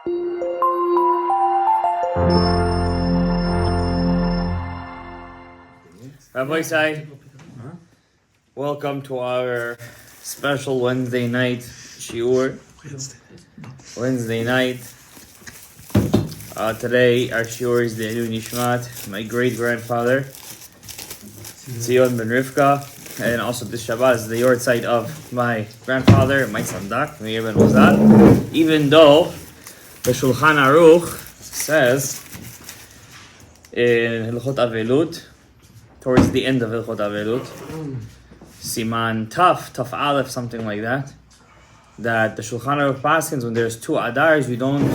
Rabbi Sai, welcome to our special Wednesday night shiur. Wednesday night. Today our shiur is the Elu Nishmat, my great grandfather, Tzion ben Rivka, and also this Shabbat is the Yortzait of my grandfather, my Sandak, Meir ben Ozad. Even though the Shulchan Aruch says in Hilchot Avelut, towards the end of Hilchot Avelut, Siman Taf Aleph, something like that, that the Shulchan Aruch paskins when there's two Adars, we don't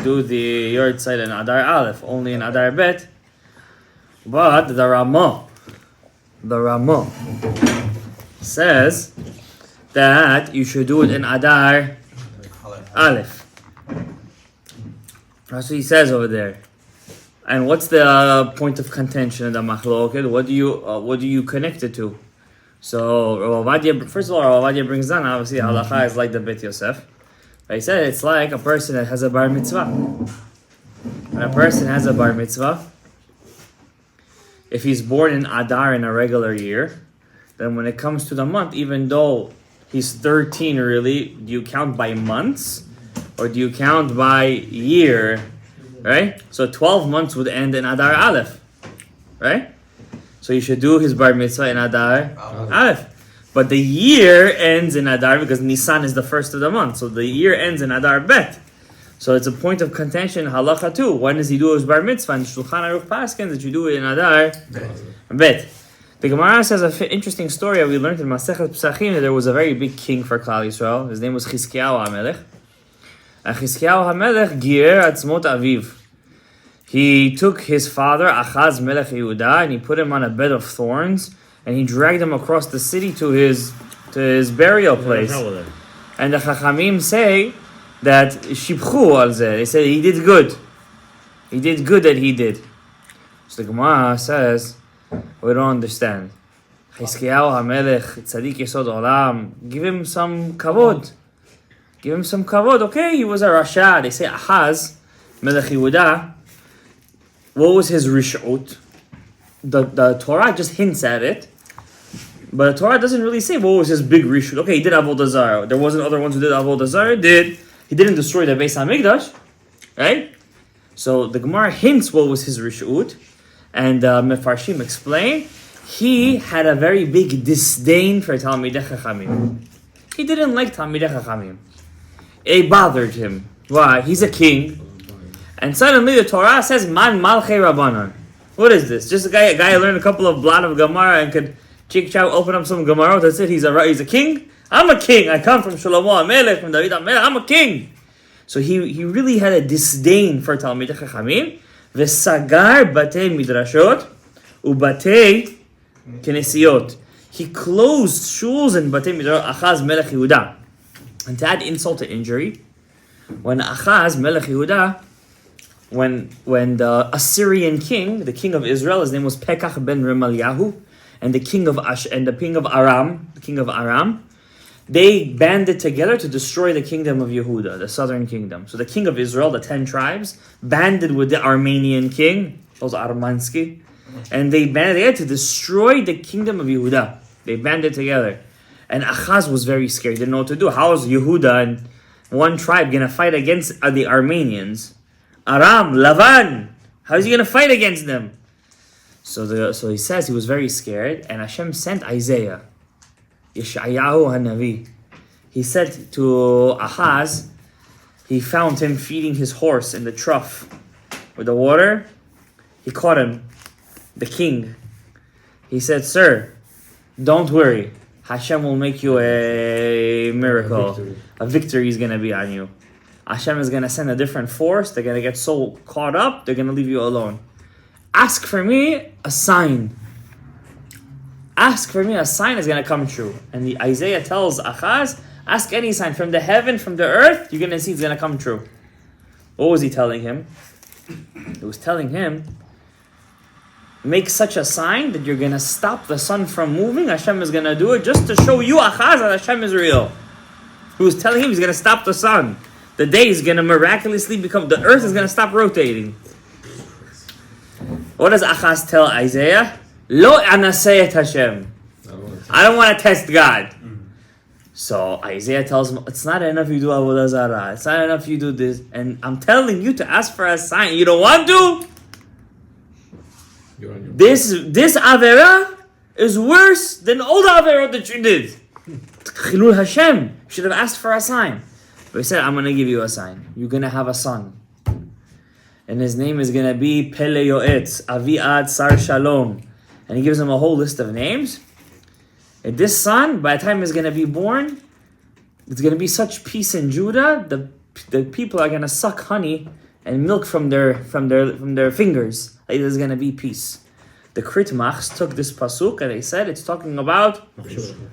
do the Yortzeit and Adar Aleph, only in Adar Bet. But the Ramah says that you should do it in Adar Aleph. That's what he says over there. And what's the point of contention in the Machloket? What do you connect it to? So first of all, Rav Ovadia brings down, obviously halacha is like the Bet Yosef. But he said it's like a person that has a bar mitzvah. When a person has a bar mitzvah, if he's born in Adar in a regular year, then when it comes to the month, even though he's 13 really, do you count by months or do you count by year? Right? So 12 months would end in Adar Aleph. Right? So you should do his bar mitzvah in Adar Aleph. But the year ends in Adar because Nisan is the first of the month. So the year ends in Adar Bet. So it's a point of contention in Halacha too. When does he do his bar mitzvah? And Shulchan Aruch paskin that you do it in Adar Bet. The Gemara says an interesting story that we learned in Masechet Pesachim that there was a very big king for Klal Yisrael. His name was Chizkiyahu HaMelech. And Chizkiyahu HaMelech gier atzmot aviv. He took his father Achaz Melech Yehuda and he put him on a bed of thorns and he dragged him across the city to his burial place. And the Chachamim say that Shibchu al zeh. They said he did good. He did good that he did. So the Gemara says, we don't understand. Chizkiyahu HaMelech, Tzadik Yesod Olam, give him some kavod. Give him some kavod. Okay, he was a Rasha. They say Achaz Melech Yehuda. What was his rishut? The Torah just hints at it, but the Torah doesn't really say what was his big rishut. Okay, he did avodah zarah. There wasn't other ones who did avodah zarah. He didn't destroy the Beis Hamikdash, right? So the Gemara hints what was his rishut, and Mefarshim explain he had a very big disdain for Talmidei Chachamim. He didn't like Talmidei Chachamim. It bothered him. Why? He's a king. And suddenly the Torah says, Man Malchei Rabbanan. What is this? Just a guy who learned a couple of blot of Gemara and could open up some Gemara. That's it. He's a king. I'm a king. I come from Shalom HaMelech, from David HaMelech. I'm a king. So he really had a disdain for Talmidei Chachamim. V'sagar batei midrashot ubatei kenesiot. He closed shuls and batei midrashot. Achaz Melech Yehuda. And to add insult to injury, when Achaz Melech Yehuda, when the Assyrian king, the king of Israel, his name was Pekach ben Remaliahu, and the king of Aram, they banded together to destroy the kingdom of Yehuda, the southern kingdom. So the king of Israel, the 10 tribes, banded with the Armenian king, those Armansky, and they banded together to destroy the kingdom of Yehuda. They banded together. And Achaz was very scared. He didn't know what to do. How is Yehuda and one tribe going to fight against the Armenians? Aram, Lavan, how is he going to fight against them? So he says he was very scared, and Hashem sent Isaiah, Yeshayahu HaNavi. He said to Ahaz, he found him feeding his horse in the trough with the water. He caught him, the king. He said, Sir, don't worry. Hashem will make you a miracle. A victory is going to be on you. Hashem is going to send a different force. They're going to get so caught up, they're going to leave you alone. Ask for me a sign. Ask for me a sign is going to come true. And the Isaiah tells Achaz, ask any sign from the heaven, from the earth, you're going to see it's going to come true. What was he telling him? He was telling him, make such a sign that you're going to stop the sun from moving. Hashem is going to do it just to show you, Achaz, that Hashem is real. He was telling him he's going to stop the sun. the day is going to miraculously the earth is going to stop rotating. What does Achaz tell Isaiah? Lo anaseh et Hashem. I don't want to test God. So Isaiah tells him, it's not enough you do avodah zarah. It's not enough you do this. And I'm telling you to ask for a sign. You don't want to? This avera is worse than all the avera that you did. Chilul Hashem. Should have asked for a sign. But he said, I'm going to give you a sign. You're going to have a son. And his name is going to be Pele Yoetz, Aviad Sar Shalom. And he gives him a whole list of names. And this son, by the time he's going to be born, it's going to be such peace in Judah, the people are going to suck honey and milk from their fingers. Like, there's going to be peace. The Kritmachs took this pasuk and they said it's talking about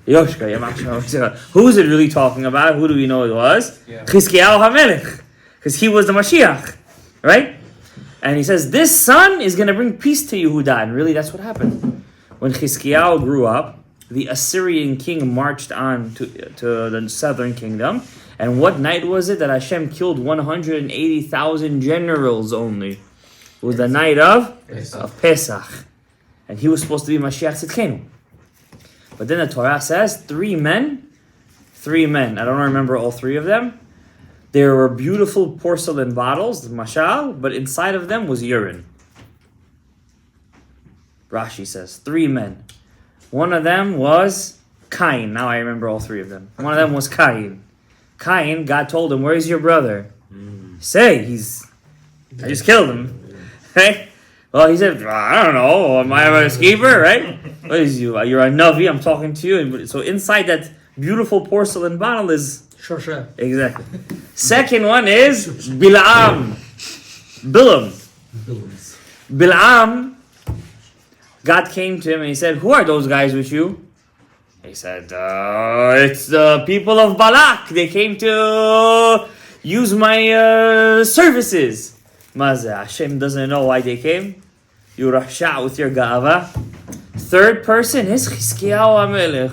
Yoshka. Who is it really talking about? Who do we know it was? Chizkiyahu HaMelech. Because he was the Mashiach. Right? And he says, this son is going to bring peace to Yehuda. And really, that's what happened. When Chizkiyahu grew up, the Assyrian king marched on to the southern kingdom. And what night was it that Hashem killed 180,000 generals only? It was the night of Pesach. And he was supposed to be Mashiach Tzidkenu. But then the Torah says, three men, I don't remember all three of them. There were beautiful porcelain bottles, mashal, but inside of them was urine. Rashi says, 3 men. One of them was Cain. Now I remember all 3 of them. One of them was Cain. Cain, God told him, where's your brother? Say, I just killed him. Right? Well, he said, I don't know, am I a escaper, right? What is you? You're a Navi, I'm talking to you. So inside that beautiful porcelain bottle is... Shosha. Exactly. Second one is Bilam. Bilam, God came to him and he said, who are those guys with you? He said, it's the people of Balak. They came to use my services. Mazah, Hashem doesn't know why they came. You rahsha with your ga'ava. Third person is Chizkiyahu HaMelech.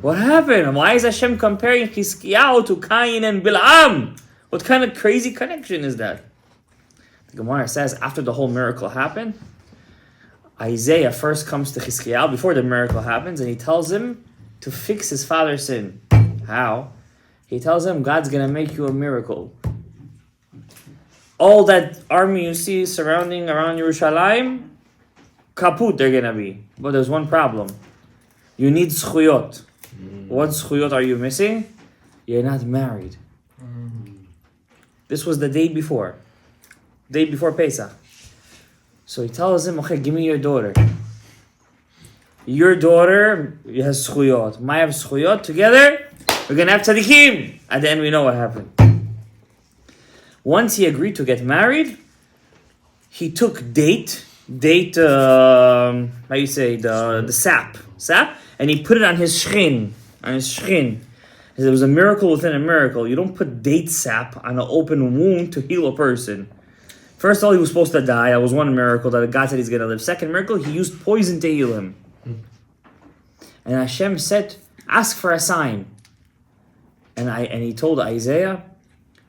What happened? Why is Hashem comparing Chizkiyahu to Cain and Bilam? What kind of crazy connection is that? The Gemara says after the whole miracle happened, Isaiah first comes to Chizkiyahu before the miracle happens and he tells him to fix his father's sin. How? He tells him God's going to make you a miracle. All that army you see surrounding around Yerushalayim, kaput they're going to be. But there's one problem. You need zchuyot. What zchuyot are you missing? You're not married. This was the day before Pesach. So he tells him, okay, give me your daughter. Your daughter has zchuyot. My have zchuyot. Together, we're going to have tzaddikim. At the end, we know what happened. Once he agreed to get married, he took date, the sap, and he put it on his shchin. There was a miracle within a miracle. You don't put date sap on an open wound to heal a person. First of all, he was supposed to die. That was one miracle that God said he's going to live. Second miracle, he used poison to heal him. And Hashem said, ask for a sign. And he told Isaiah,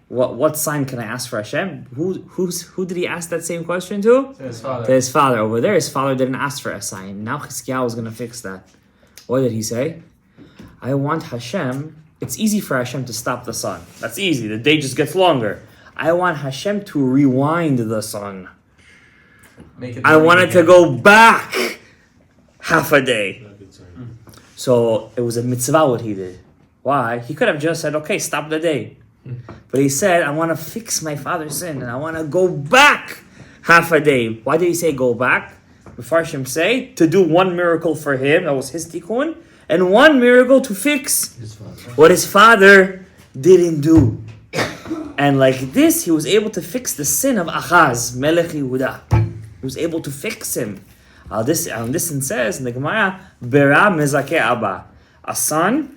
what sign can I ask for Hashem? Who did he ask that same question to? To his father. To his father. Over there, his father didn't ask for a sign. Now Chizkiyahu was going to fix that. What did he say? I want Hashem. It's easy for Hashem to stop the sun. That's easy. The day just gets longer. I want Hashem to rewind the sun. I want it to go back half a day. So it was a mitzvah what he did. Why? He could have just said, okay, stop the day. But he said, I want to fix my father's sin and I want to go back half a day. Why did he say go back? Mefarshim say to do one miracle for him, that was his tikkun, and one miracle to fix what his father didn't do. And like this, he was able to fix the sin of Achaz, Melech Yehuda. He was able to fix him. This it says in the Gemara, Bera mezakeh abba. A son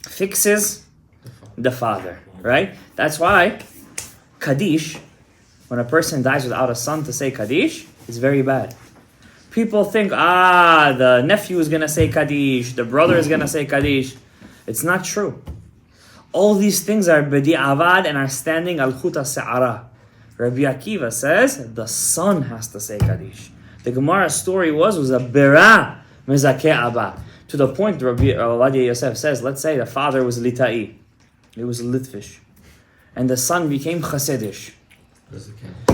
fixes the father, right? That's why Kaddish, when a person dies without a son to say Kaddish, is very bad. People think, the nephew is going to say Kaddish, the brother is going to say Kaddish. It's not true. All these things are b'di'avad and are standing al chut ha'se'ara. Rabbi Akiva says the son has to say Kaddish. The Gemara story was a bera mezakeh abba. To the point Rabbi Ovadia Yosef says, let's say the father was Litai. He was Litvish. And the son became Hasidish.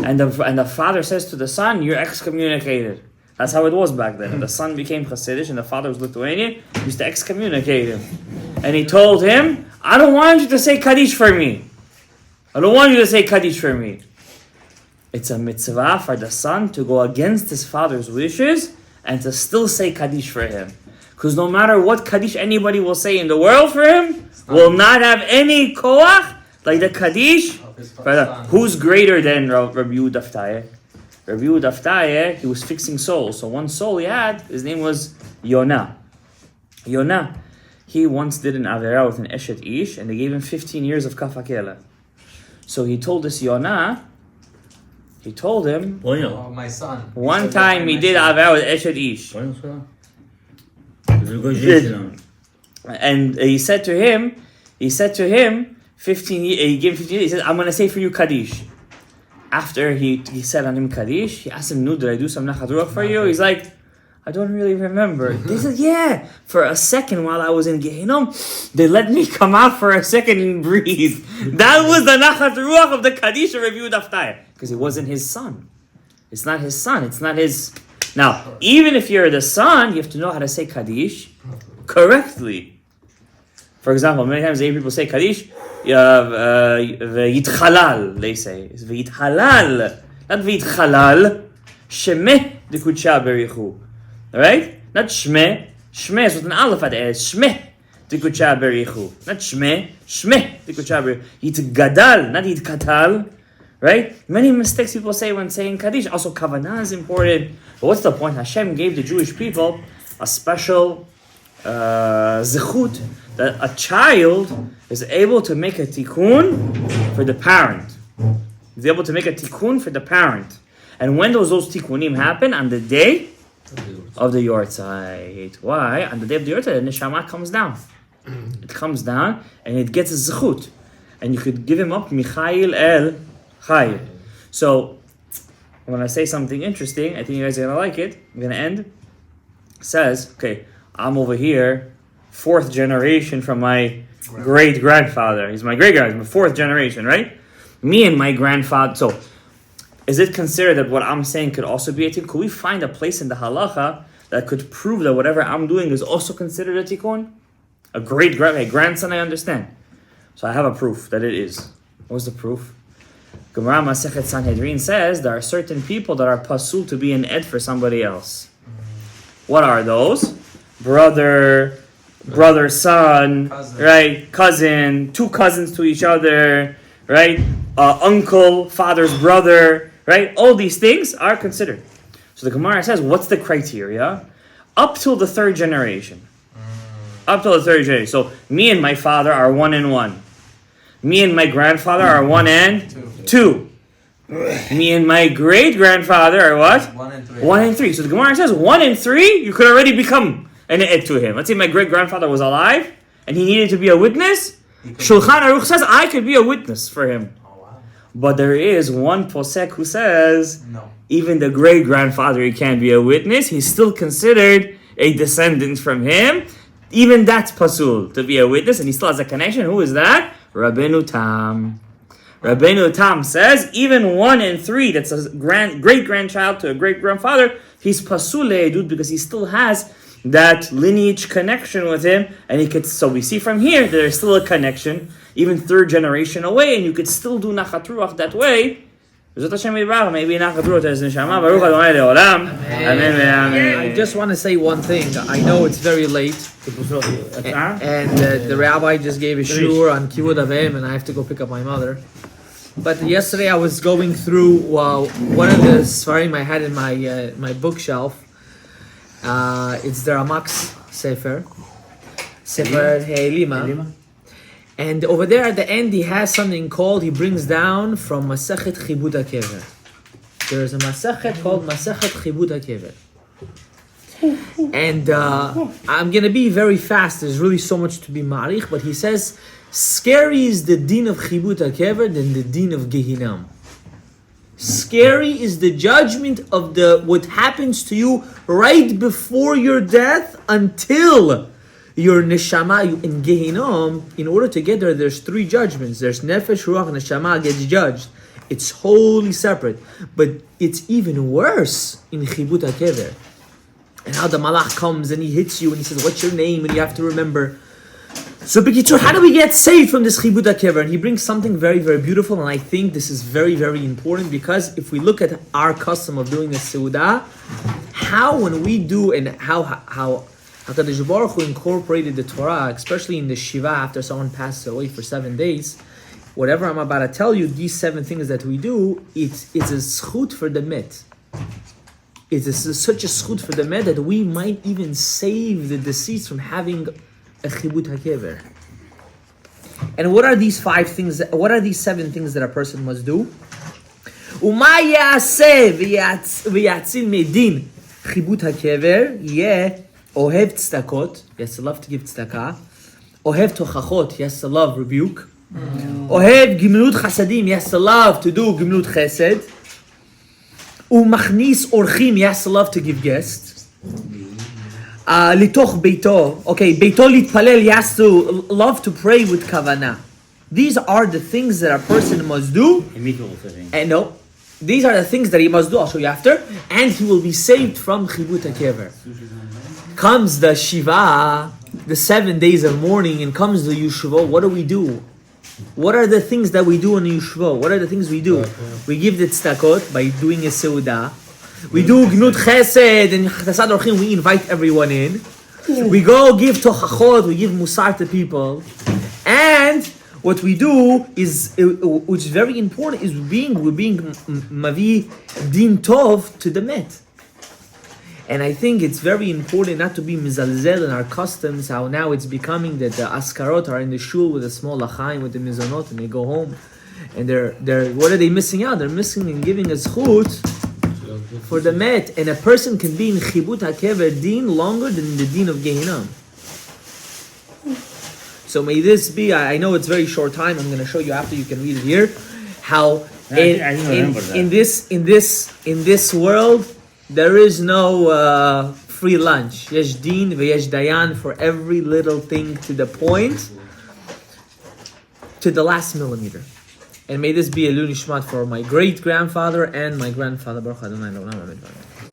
And the father says to the son, you're excommunicated. That's how it was back then. The son became Hasidish and the father was Lithuanian. He used to excommunicate him. And he told him, I don't want you to say Kaddish for me. I don't want you to say Kaddish for me. It's a mitzvah for the son to go against his father's wishes and to still say Kaddish for him. Because no matter what Kaddish anybody will say in the world for him, will not have any koach like the Kaddish. Who's greater than Rabbi Yehuda Aftayeh? Rabbi Yehuda Aftayeh, he was fixing souls. So one soul he had, his name was Yonah. Yonah, he once did an avera with an Eshet Ish, and they gave him 15 years of kafakela. So he told this Yonah, he told him, my son. One time he did avera with Eshet Ish. And he said to him, 15 years, he gave him 15 years, he said, I'm going to say for you Kaddish. After he said on him Kaddish, he asked him, no, did I do some Nachat Ruach for you? He's like, I don't really remember. They said, yeah, for a second while I was in Gehinnom, they let me come out for a second and breathe. That was the Nachat Ruach of the Kaddish of Rabbi Yehuda Aftayeh. Because it wasn't his son. It's not his son. It's not his... Now, even if you're the son, you have to know how to say Kaddish correctly. For example, many times people say Kaddish, V'yitchalal, they say. It's V'yithalal, not V'yitchalal. Shemeh d'kudsha berichu. Alright? Not Shmeh. Shmeh is with an aleph at the end. Shmeh d'kudsha berichu. Not Shmeh. Shmeh d'kudsha berichu. Yitgadal, not Yitkatal. Right? Many mistakes people say when saying Kaddish. Also, Kavanah is important. But what's the point? Hashem gave the Jewish people a special zechut that a child is able to make a tikkun for the parent. He's able to make a tikkun for the parent. And when those tikkunim happen? On the day of the Yortzait. Why? On the day of the Yortzait, the neshama comes down. It comes down and it gets a zechut. And you could give him up, Michael El Chayil. So, when I say something interesting, I think you guys are going to like it. I'm going to end. It says, okay, I'm over here, 4th generation from my great-grandfather. He's my great-grandfather, my 4th generation, right? Me and my grandfather. So, is it considered that what I'm saying could also be a tikkun? Could we find a place in the halacha that could prove that whatever I'm doing is also considered a tikkun? A grandson, I understand. So I have a proof that it is. What's the proof? Gemara Masechet Sanhedrin says there are certain people that are pasul to be an ed for somebody else. What are those? Brother, son, cousin. Right? Cousin, 2 cousins to each other, right? Uncle, father's brother, right? All these things are considered. So the Gemara says, what's the criteria? Up till the 3rd generation. Up till the 3rd generation. So me and my father are 1 and 1. Me and my grandfather are 1 and 2. Me and my great-grandfather are what? 1 and 3. 1 and 3. So the Gemara says 1 and 3, you could already become an ed to him. Let's say my great-grandfather was alive and he needed to be a witness. Shulchan Aruch says I could be a witness for him. Oh, wow. But there is one posek who says no. Even the great-grandfather he can't be a witness. He's still considered a descendant from him. Even that's pasul to be a witness, and he still has a connection. Who is that? Rabbeinu Tam. Rabbeinu Tam says even 1 and 3, that's a great-grandchild to a great-grandfather, he's pasul le'edut because he still has that lineage connection with him, and he could. So we see from here that there's still a connection, even 3rd generation away, and you could still do nachat ruach that way. Maybe nachat ruach is neshama. Baruch Adonai le'olam. Amen. I just want to say one thing. I know it's very late, and the rabbi just gave a shiur on Kivud Avim, and I have to go pick up my mother. But yesterday I was going through one of the svarim I had in my bookshelf. It's the Ramak's Sefer He'elima. And over there at the end he has something called, he brings down from Masechet Chibud HaKever. There is a Masechet called Masechet Chibud HaKever. And I'm going to be very fast, there's really so much to be ma'arich, but he says Scary is the din of chibut hakever than the din of Gehinam. Scary is the judgment of what happens to you right before your death until your neshama in Gehinam. In order to get there, there's three judgments. There's nefesh, ruach, and neshama gets judged. It's wholly separate. But it's even worse in chibut hakever. And how the malach comes and he hits you and he says, what's your name? And you have to remember. So, B'kitzur, how do we get saved from this chibut hakever? And he brings something very, very beautiful, and I think this is very, very important, because if we look at our custom of doing the seudah, how when we do, and how HaKadosh Baruch Hu incorporated the Torah, especially in the Shiva after someone passes away for 7 days, whatever I'm about to tell you, these 7 things that we do, it's a zchut for the met. It's such a zchut for the met that we might even save the deceased from having a chibut hakever. And what are these 5 things? What are these 7 things that a person must do? Uma yaseh v'yatzil medin chibut hakever yeh ohev tzedakot. He has to love to give tzedakah. Ohev tochachot. He has to love rebuke. Ohev gimlut chasadim. He has to love to do gimlut chesed. Umachnis orchim. He has to love to give guests. Litoch beito. Okay, beito litpalel. He has to love to pray with kavanah. These are the things that a person must do. And no, these are the things that he must do. I'll show you after. And he will be saved from chibut hakever. Comes the Shiva, the 7 days of mourning, and comes the Yeshua. What do? What are the things that we do in the Yeshua? What are the things we do? We give the tzedakot by doing a seudah. We do gnut chesed and chasad orchim. We invite everyone in. We go give tochachot. We give musar to people. And what we do is, which is very important, is we're being mavi din tov to the met. And I think it's very important not to be mizalzel in our customs. How now it's becoming that the askarot are in the shul with a small lachaim with the mizonot, and they go home, and they're what are they missing out? They're missing in giving a zchut for the met, and a person can be in chibut hakever din longer than the din of Gehinam. So may this be. I know it's very short time. I'm going to show you after. You can read it here. How in this world there is no free lunch. Yesh din v'yesh dayan for every little thing to the point, to the last millimeter. And may this be a Luni Shmat for my great grandfather and my grandfather. Baruch Adonai L'olam Amen.